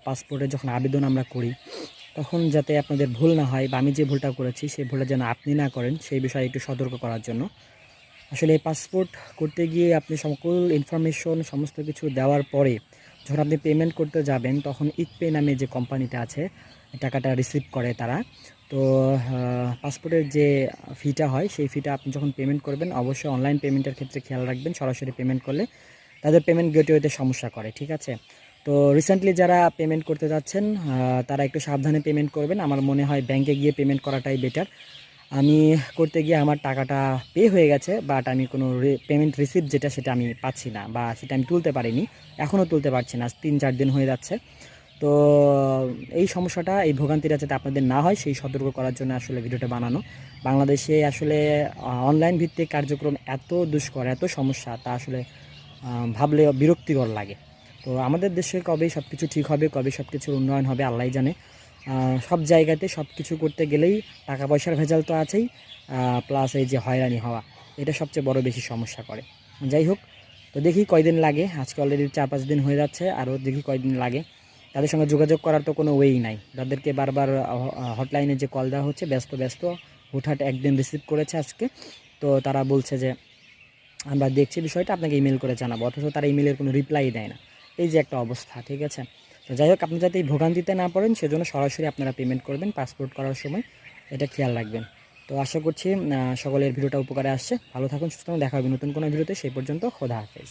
পাসপোর্টে যখন আবেদন আমরা করি তখন যাতে আপনাদের ভুল না হয় বা আমি যে ভুলটা করেছি সেই ভুলটা যেন আপনি না করেন সেই বিষয়ে একটু সতর্ক করার জন্য। আসলে এই পাসপোর্ট করতে গিয়ে আপনি সকল ইনফরমেশন সমস্ত কিছু দেওয়ার পরে যখন আপনি পেমেন্ট করতে যাবেন তখন ইকপে নামে যে কোম্পানিটা আছে টাকাটা রিসিভ করে তারা। তো পাসপোর্টের যে ফিটা হয় সেই ফিটা আপনি যখন পেমেন্ট করবেন অবশ্যই অনলাইন পেমেন্টের ক্ষেত্রে খেয়াল রাখবেন, সরাসরি পেমেন্ট করলে তাদের পেমেন্ট গেটওয়েতে সমস্যা করে, ঠিক আছে? তো রিসেন্টলি যারা পেমেন্ট করতে যাচ্ছেন তারা একটু সাবধানে পেমেন্ট করবেন। আমার মনে হয় ব্যাংকে গিয়ে পেমেন্ট করাটাই বেটার। আমি করতে গিয়ে আমার টাকাটা পে হয়ে গেছে, বাট আমি কোনো পেমেন্ট রিসিপ্ট যেটা সেটা আমি পাচ্ছি না, বা সেটা আমি তুলতে পারিনি, এখনও তুলতে পারছি না, 3-4 দিন হয়ে যাচ্ছে। তো এই সমস্যাটা, এই ভোগান্তিটা যাতে আপনাদের না হয় সেই সতর্ক করার জন্য আসলে ভিডিওটা বানানো। বাংলাদেশে আসলে অনলাইন ভিত্তিক কার্যক্রম এত দুষ্কর, এত সমস্যা, তা আসলে ভাবলে বিরক্তিকর লাগে। তো আমাদের দেশে কবে সব কিছু ঠিক হবে, কবে সব কিছুর উন্নয়ন হবে আল্লাহই জানে। সব জায়গাতে সব কিছু করতে গেলেই টাকা পয়সার ভেজাল তো আছেই, প্লাস এই যে হয়রানি হওয়া, এটা সবচেয়ে বড় বেশি সমস্যা করে। যাই হোক, তো দেখি কয়দিন লাগে, আজকে অলরেডি 4-5 দিন হয়ে যাচ্ছে, আরও দেখি কয়দিন লাগে। তাদের সঙ্গে যোগাযোগ করার তো কোনো ওয়েই নাই, তাদেরকে বারবার হটলাইনে যে কল দেওয়া হচ্ছে, ব্যস্ত ব্যস্ত, হুটহাট একদিন রিসিভ করেছে আজকে। তো তারা বলছে যে আমরা দেখছি বিষয়টা, আপনাকে ইমেল করে জানাবো, অথচ তারা ইমেলের কোনো রিপ্লাই দেয় না। এই যে একটা অবস্থা, ঠিক আছে? তো যাই হোক, আপনি যাতে এই ভোগান্তিতে না পড়েন সেজন্য সরাসরি আপনারা পেমেন্ট করবেন পাসপোর্ট করার সময়, এটা খেয়াল রাখবেন। তো আশা করছি সকলের ভিডিওটা উপকারে আসছে। ভালো থাকুন, সুস্থ থাকুন, দেখা হবে নতুন কোনো ভিডিওতে। সেই পর্যন্ত খোদা হাফেজ।